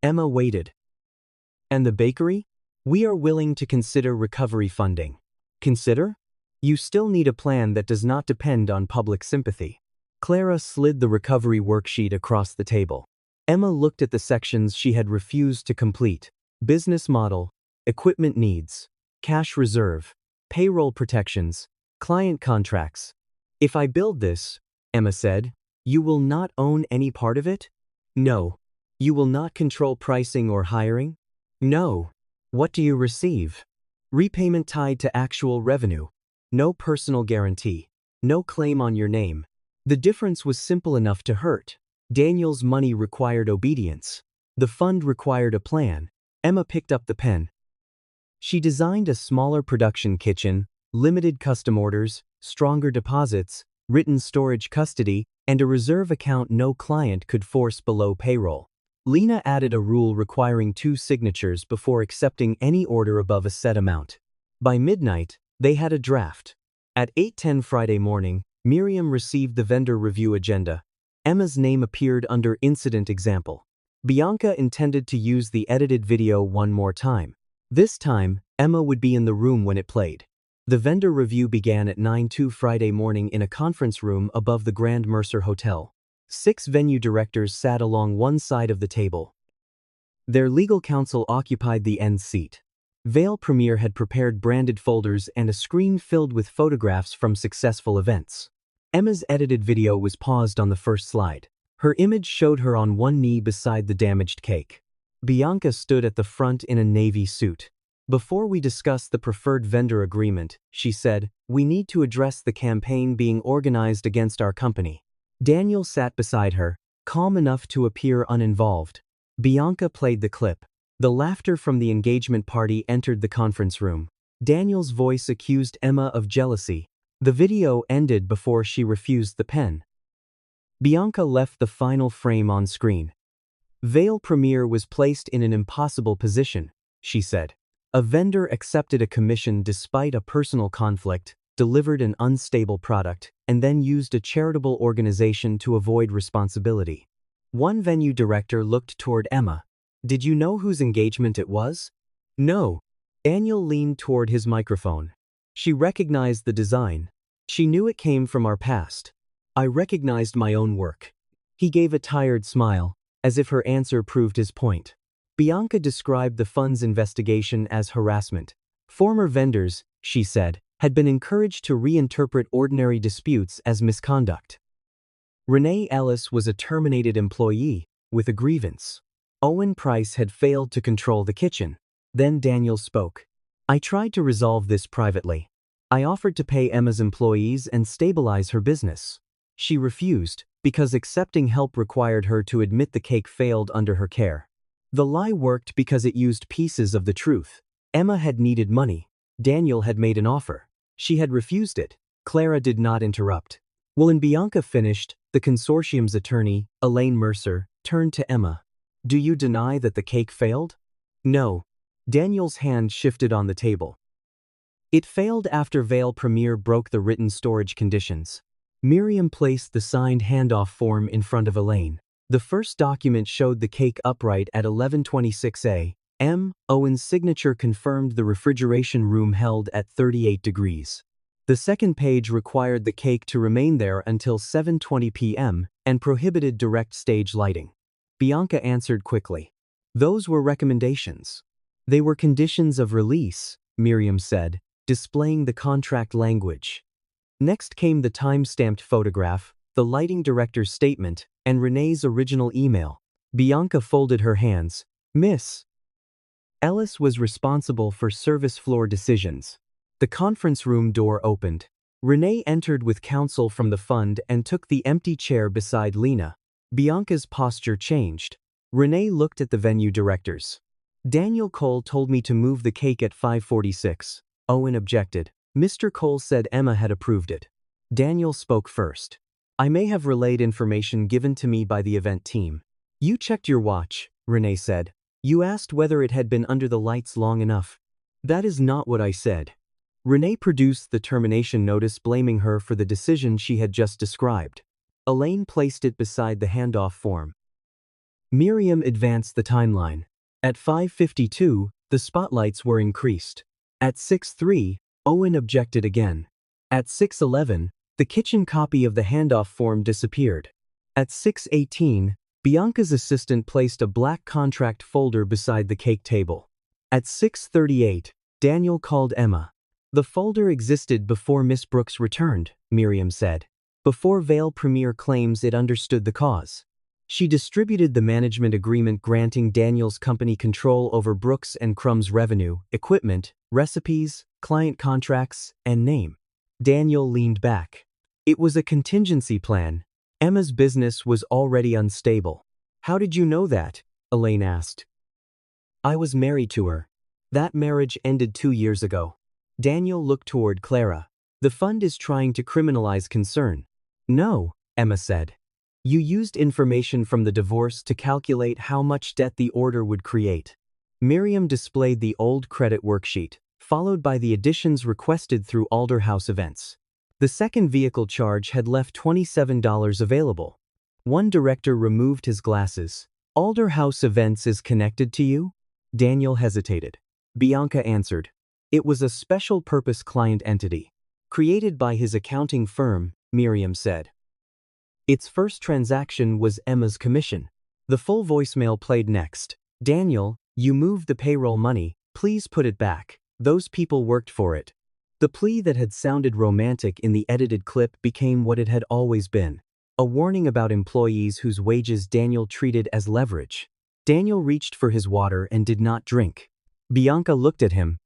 Emma waited. "And the bakery? We are willing to consider recovery funding." "Consider? You still need a plan that does not depend on public sympathy." Clara slid the recovery worksheet across the table. Emma looked at the sections she had refused to complete: business model, equipment needs, cash reserve, payroll protections, client contracts. "If I build this," Emma said, "you will not own any part of it?" "No." "You will not control pricing or hiring?" "No." "What do you receive?" "Repayment tied to actual revenue. No personal guarantee. No claim on your name." The difference was simple enough to hurt. Daniel's money required obedience. The fund required a plan. Emma picked up the pen. She designed a smaller production kitchen, limited custom orders, stronger deposits, written storage custody, and a reserve account no client could force below payroll. Lena added a rule requiring 2 signatures before accepting any order above a set amount. By midnight, they had a draft. At 8:10 Friday morning, Miriam received the vendor review agenda. Emma's name appeared under Incident Example. Bianca intended to use the edited video one more time. This time, Emma would be in the room when it played. The vendor review began at 9:02 Friday morning in a conference room above the Grand Mercer Hotel. 6 venue directors sat along one side of the table. Their legal counsel occupied the end seat. Veil Premier had prepared branded folders and a screen filled with photographs from successful events. Emma's edited video was paused on the first slide. Her image showed her on one knee beside the damaged cake. Bianca stood at the front in a navy suit. "Before we discuss the preferred vendor agreement," she said, "we need to address the campaign being organized against our company." Daniel sat beside her, calm enough to appear uninvolved. Bianca played the clip. The laughter from the engagement party entered the conference room. Daniel's voice accused Emma of jealousy. The video ended before she refused the pen. Bianca left the final frame on screen. "Veil Premier was placed in an impossible position," she said. "A vendor accepted a commission despite a personal conflict, delivered an unstable product, and then used a charitable organization to avoid responsibility." One venue director looked toward Emma. "Did you know whose engagement it was?" "No." Daniel leaned toward his microphone. "She recognized the design. She knew it came from our past. I recognized my own work." He gave a tired smile, as if her answer proved his point. Bianca described the fund's investigation as harassment. Former vendors, she said, had been encouraged to reinterpret ordinary disputes as misconduct. Renee Ellis was a terminated employee with a grievance. Owen Price had failed to control the kitchen. Then Daniel spoke. "I tried to resolve this privately. I offered to pay Emma's employees and stabilize her business. She refused, because accepting help required her to admit the cake failed under her care. The lie worked because it used pieces of the truth. Emma had needed money. Daniel had made an offer. She had refused it." Clara did not interrupt. When Bianca finished, The consortium's attorney, Elaine Mercer, turned to Emma. Do you deny that the cake failed? No. Daniel's hand shifted on the table. It failed after Veil Premier broke the written storage conditions. Miriam placed the signed handoff form in front of Elaine. The first document showed the cake upright at 11:26 a.m. Owen's signature confirmed the refrigeration room held at 38 degrees. The second page required the cake to remain there until 7:20 p.m. and prohibited direct stage lighting. Bianca answered quickly. Those were recommendations. They were conditions of release, Miriam said, displaying the contract language. Next came the time-stamped photograph, the lighting director's statement, and Renee's original email. Bianca folded her hands. Miss Ellis was responsible for service floor decisions. The conference room door opened. Renee entered with counsel from the fund and took the empty chair beside Lena. Bianca's posture changed. Renee looked at the venue directors. Daniel Cole told me to move the cake at 5:46. Owen objected. Mr. Cole said Emma had approved it. Daniel spoke first. I may have relayed information given to me by the event team. You checked your watch, Renee said. You asked whether it had been under the lights long enough. That is not what I said. Renee produced the termination notice blaming her for the decision she had just described. Elaine placed it beside the handoff form. Miriam advanced the timeline. At 5:52, the spotlights were increased. At 6:03, Owen objected again. At 6:11, the kitchen copy of the handoff form disappeared. At 6:18, Bianca's assistant placed a black contract folder beside the cake table. At 6:38, Daniel called Emma. The folder existed before Miss Brooks returned, Miriam said. Before Veil Premier claims it understood the cause. She distributed the management agreement granting Daniel's company control over Brooks and Crumb's revenue, equipment, recipes, client contracts, and name. Daniel leaned back. It was a contingency plan. Emma's business was already unstable. How did you know that? Elaine asked. I was married to her. That marriage ended 2 years ago. Daniel looked toward Clara. The fund is trying to criminalize concern. No, Emma said. You used information from the divorce to calculate how much debt the order would create. Miriam displayed the old credit worksheet, followed by the additions requested through Alder House events. The second vehicle charge had left $27 available. One director removed his glasses. Alder House events is connected to you? Daniel hesitated. Bianca answered. It was a special purpose client entity. Created by his accounting firm, Miriam said. Its first transaction was Emma's commission. The full voicemail played next. Daniel, you moved the payroll money, please put it back. Those people worked for it. The plea that had sounded romantic in the edited clip became what it had always been. A warning about employees whose wages Daniel treated as leverage. Daniel reached for his water and did not drink. Bianca looked at him.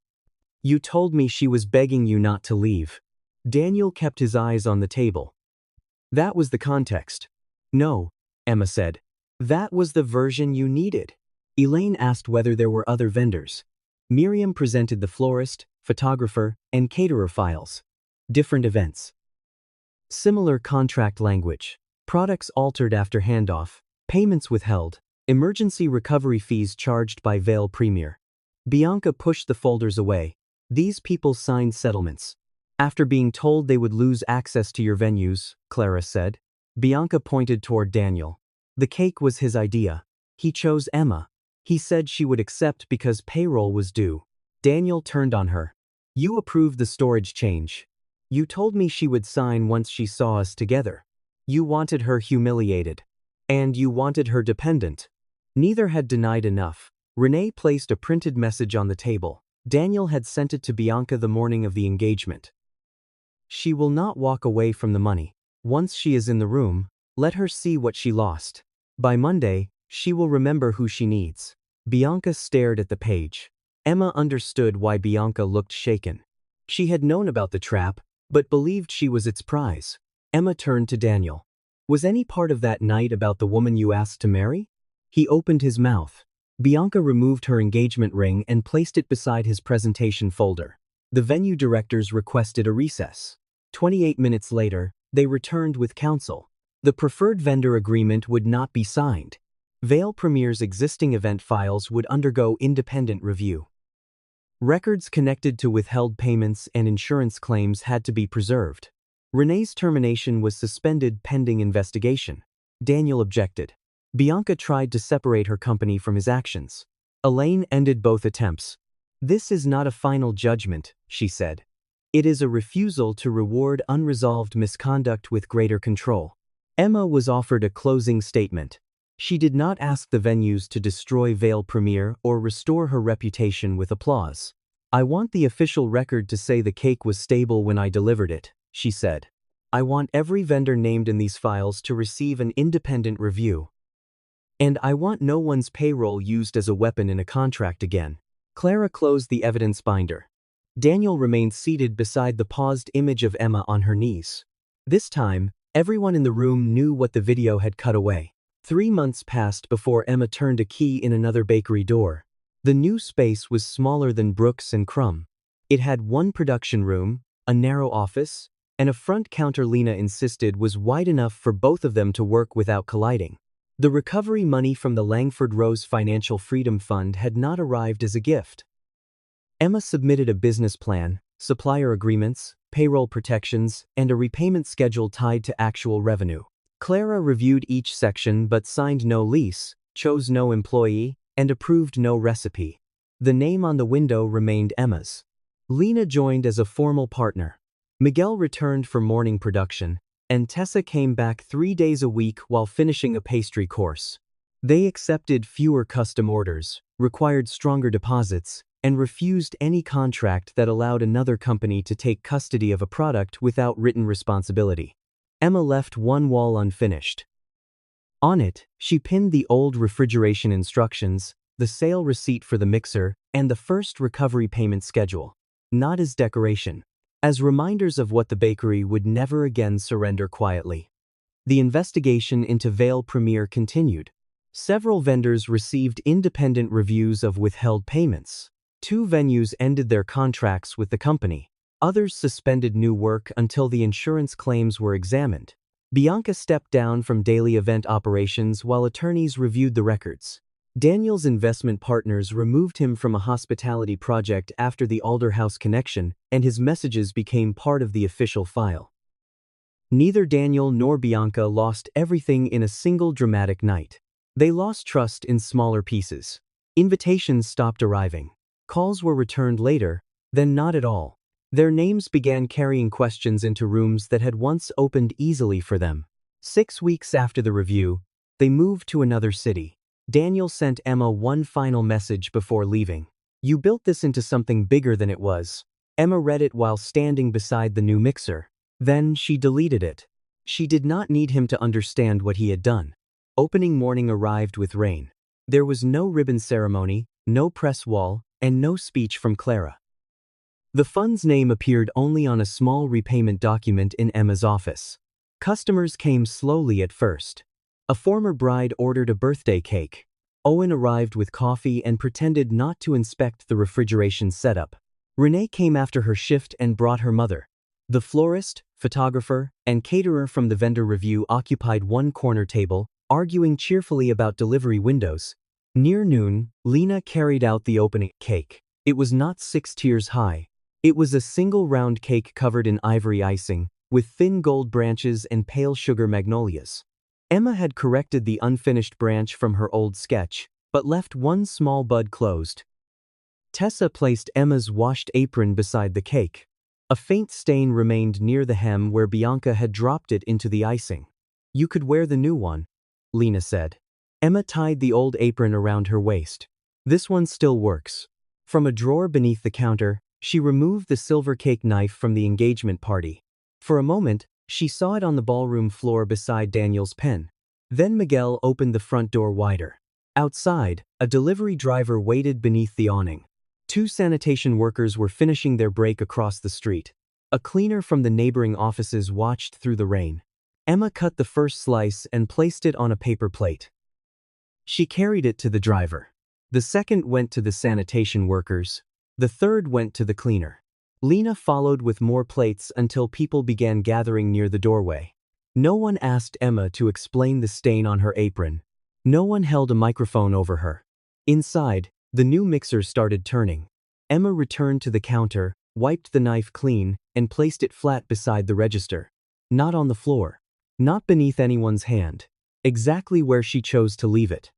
You told me she was begging you not to leave. Daniel kept his eyes on the table. That was the context. No, Emma said. That was the version you needed. Elaine asked whether there were other vendors. Miriam presented the florist, photographer, and caterer files. Different events. Similar contract language. Products altered after handoff. Payments withheld. Emergency recovery fees charged by Veil Premier. Bianca pushed the folders away. These people signed settlements. After being told they would lose access to your venues, Clara said. Bianca pointed toward Daniel. The cake was his idea. He chose Emma. He said she would accept because payroll was due. Daniel turned on her. You approved the storage change. You told me she would sign once she saw us together. You wanted her humiliated. And you wanted her dependent. Neither had denied enough. Renee placed a printed message on the table. Daniel had sent it to Bianca the morning of the engagement. She will not walk away from the money. Once she is in the room, let her see what she lost. By Monday, she will remember who she needs. Bianca stared at the page. Emma understood why Bianca looked shaken. She had known about the trap, but believed she was its prize. Emma turned to Daniel. Was any part of that night about the woman you asked to marry? He opened his mouth. Bianca removed her engagement ring and placed it beside his presentation folder. The venue directors requested a recess. 28 minutes later, they returned with counsel. The preferred vendor agreement would not be signed. Veil Premier's existing event files would undergo independent review. Records connected to withheld payments and insurance claims had to be preserved. Renee's termination was suspended pending investigation. Daniel objected. Bianca tried to separate her company from his actions. Elaine ended both attempts. "This is not a final judgment," she said. "It is a refusal to reward unresolved misconduct with greater control." Emma was offered a closing statement. She did not ask the venues to destroy Veil Premier or restore her reputation with applause. "I want the official record to say the cake was stable when I delivered it," she said. "I want every vendor named in these files to receive an independent review. And I want no one's payroll used as a weapon in a contract again." Clara closed the evidence binder. Daniel remained seated beside the paused image of Emma on her knees. This time, everyone in the room knew what the video had cut away. 3 months passed before Emma turned a key in another bakery door. The new space was smaller than Brooks and Crumb. It had one production room, a narrow office, and a front counter Lena insisted was wide enough for both of them to work without colliding. The recovery money from the Langford Rose Financial Freedom Fund had not arrived as a gift. Emma submitted a business plan, supplier agreements, payroll protections, and a repayment schedule tied to actual revenue. Clara reviewed each section but signed no lease, chose no employee, and approved no recipe. The name on the window remained Emma's. Lena joined as a formal partner. Miguel returned for morning production, and Tessa came back 3 days a week while finishing a pastry course. They accepted fewer custom orders, required stronger deposits, and refused any contract that allowed another company to take custody of a product without written responsibility. Emma left one wall unfinished. On it, she pinned the old refrigeration instructions, the sale receipt for the mixer, and the first recovery payment schedule. Not as decoration, as reminders of what the bakery would never again surrender quietly. The investigation into Veil Premier continued. Several vendors received independent reviews of withheld payments. 2 venues ended their contracts with the company. Others suspended new work until the insurance claims were examined. Bianca stepped down from daily event operations while attorneys reviewed the records. Daniel's investment partners removed him from a hospitality project after the Alderhouse connection, and his messages became part of the official file. Neither Daniel nor Bianca lost everything in a single dramatic night. They lost trust in smaller pieces. Invitations stopped arriving. Calls were returned later, then not at all. Their names began carrying questions into rooms that had once opened easily for them. 6 weeks after the review, they moved to another city. Daniel sent Emma one final message before leaving. "You built this into something bigger than it was." Emma read it while standing beside the new mixer. Then she deleted it. She did not need him to understand what he had done. Opening morning arrived with rain. There was no ribbon ceremony, no press wall, and no speech from Clara. The fund's name appeared only on a small repayment document in Emma's office. Customers came slowly at first. A former bride ordered a birthday cake. Owen arrived with coffee and pretended not to inspect the refrigeration setup. Renee came after her shift and brought her mother. The florist, photographer, and caterer from the vendor review occupied one corner table, arguing cheerfully about delivery windows. Near noon, Lena carried out the opening cake. It was not 6 tiers high. It was a single round cake covered in ivory icing, with thin gold branches and pale sugar magnolias. Emma had corrected the unfinished branch from her old sketch, but left one small bud closed. Tessa placed Emma's washed apron beside the cake. A faint stain remained near the hem where Bianca had dropped it into the icing. "You could wear the new one," Lena said. Emma tied the old apron around her waist. "This one still works." From a drawer beneath the counter, she removed the silver cake knife from the engagement party. For a moment, she saw it on the ballroom floor beside Daniel's pen. Then Miguel opened the front door wider. Outside, a delivery driver waited beneath the awning. 2 sanitation workers were finishing their break across the street. A cleaner from the neighboring offices watched through the rain. Emma cut the first slice and placed it on a paper plate. She carried it to the driver. The second went to the sanitation workers. The third went to the cleaner. Lena followed with more plates until people began gathering near the doorway. No one asked Emma to explain the stain on her apron. No one held a microphone over her. Inside, the new mixer started turning. Emma returned to the counter, wiped the knife clean, and placed it flat beside the register. Not on the floor. Not beneath anyone's hand. Exactly where she chose to leave it.